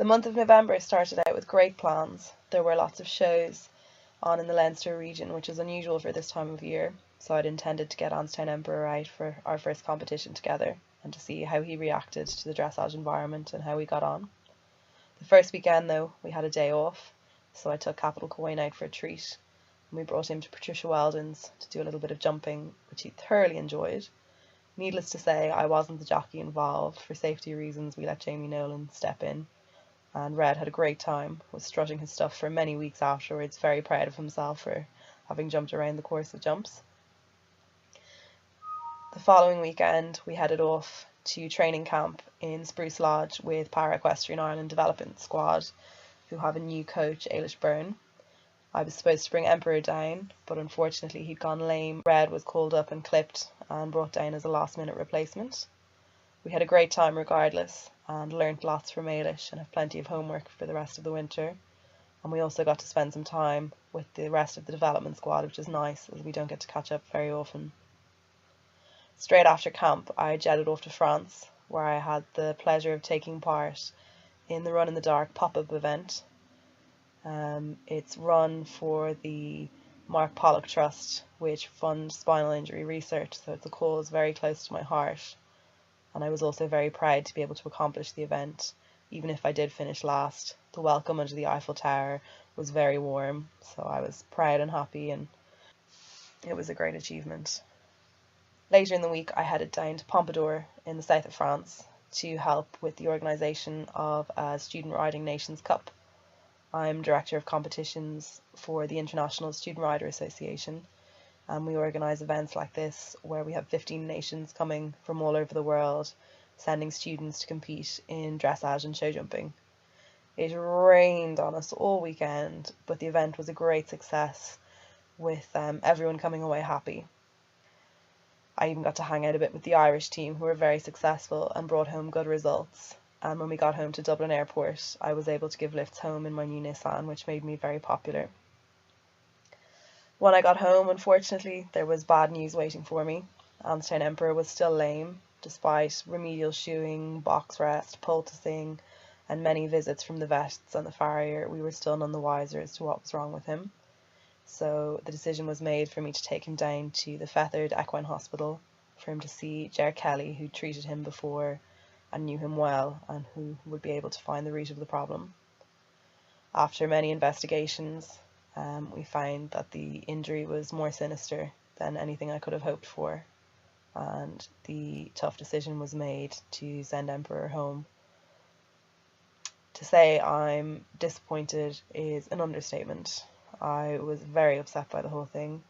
The month of November started out with great plans. There were lots of shows on in the Leinster region, which is unusual for this time of year, so I'd intended to get Anstown Emperor out for our first competition together and to see how he reacted to the dressage environment and how we got on. The first weekend though, we had a day off, so I took Capital Coin out for a treat and we brought him to Patricia Weldon's to do a little bit of jumping, which he thoroughly enjoyed. Needless to say, I wasn't the jockey involved. For safety reasons, we let Jamie Nolan step in, and Red had a great time, was strutting his stuff for many weeks afterwards, very proud of himself for having jumped around the course of jumps. The following weekend we headed off to training camp in Spruce Lodge with Para Equestrian Ireland Development Squad, who have a new coach, Ailish Byrne. I was supposed to bring Emperor down, but unfortunately he'd gone lame. Red was called up and clipped and brought down as a last minute replacement. We had a great time regardless and learnt lots from Ailish and have plenty of homework for the rest of the winter. And we also got to spend some time with the rest of the development squad, which is nice as we don't get to catch up very often. Straight after camp I jetted off to France, where I had the pleasure of taking part in the Run in the Dark pop-up event. It's run for the Mark Pollock Trust, which funds spinal injury research, so it's a cause very close to my heart. And I was also very proud to be able to accomplish the event, even if I did finish last. The welcome under the Eiffel Tower was very warm, so I was proud and happy, and it was a great achievement. Later in the week I headed down to Pompadour in the south of France to help with the organisation of a Student Riding Nations Cup. I'm Director of Competitions for the International Student Rider Association, and we organise events like this where we have 15 nations coming from all over the world, sending students to compete in dressage and show jumping. It rained on us all weekend, but the event was a great success, with everyone coming away happy. I even got to hang out a bit with the Irish team, who were very successful and brought home good results. And when we got home to Dublin Airport, I was able to give lifts home in my new Nissan, which made me very popular. When I got home, unfortunately, there was bad news waiting for me. Anstown Emperor was still lame, despite remedial shoeing, box rest, poulticing, and many visits from the vets and the farrier. We were still none the wiser as to what was wrong with him. So the decision was made for me to take him down to the Feathered Equine Hospital for him to see Ger Kelly, who treated him before and knew him well and who would be able to find the root of the problem. After many investigations, we found that the injury was more sinister than anything I could have hoped for, and the tough decision was made to send Emperor home. To say I'm disappointed is an understatement. I was very upset by the whole thing.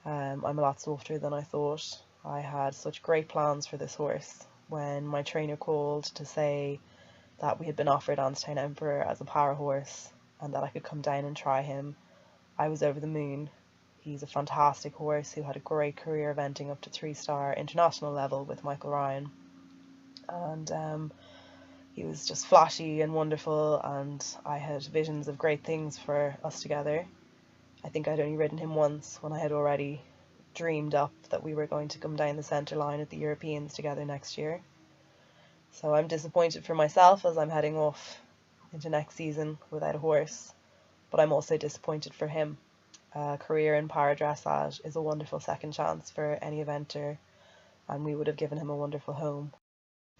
I'm a lot softer than I thought. I had such great plans for this horse. When my trainer called to say that we had been offered Anstown Emperor as a para horse and that I could come down and try him, I was over the moon. He's a fantastic horse who had a great career eventing up to 3-star international level with Michael Ryan. And he was just flashy and wonderful, and I had visions of great things for us together. I think I'd only ridden him once when I had already dreamed up that we were going to come down the centre line at the Europeans together next year. So I'm disappointed for myself as I'm heading off into next season without a horse, but I'm also disappointed for him. A career in para dressage is a wonderful second chance for any eventer, and we would have given him a wonderful home.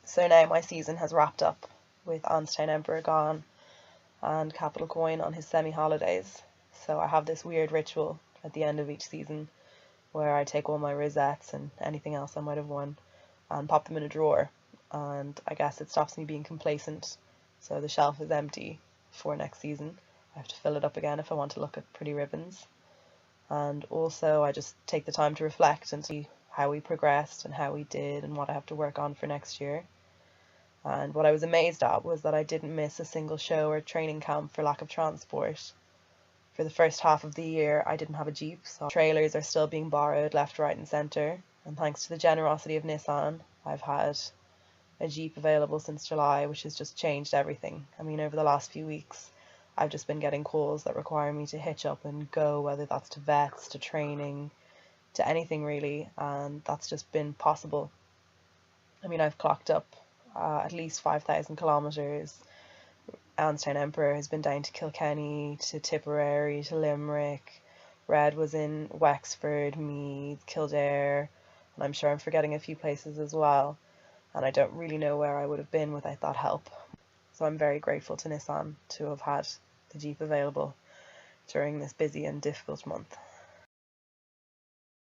So now my season has wrapped up, with Anstown Emperor gone and Capital Coin on his semi-holidays. So I have this weird ritual at the end of each season where I take all my rosettes and anything else I might have won and pop them in a drawer, and I guess it stops me being complacent, so the shelf is empty for next season. I have to fill it up again if I want to look at pretty ribbons. And also I just take the time to reflect and see how we progressed and how we did and what I have to work on for next year. And what I was amazed at was that I didn't miss a single show or training camp for lack of transport. For the first half of the year I didn't have a Jeep, so trailers are still being borrowed left, right and centre, and thanks to the generosity of Nissan I've had a Jeep available since July, which has just changed everything. I mean, over the last few weeks I've just been getting calls that require me to hitch up and go, whether that's to vets, to training, to anything really, and that's just been possible. I mean, I've clocked up at least 5,000 kilometres Anstown Emperor has been down to Kilkenny, to Tipperary, to Limerick. Red was in Wexford, Meath, Kildare, and I'm sure I'm forgetting a few places as well. And I don't really know where I would have been without that help. So I'm very grateful to Nissan to have had the Jeep available during this busy and difficult month.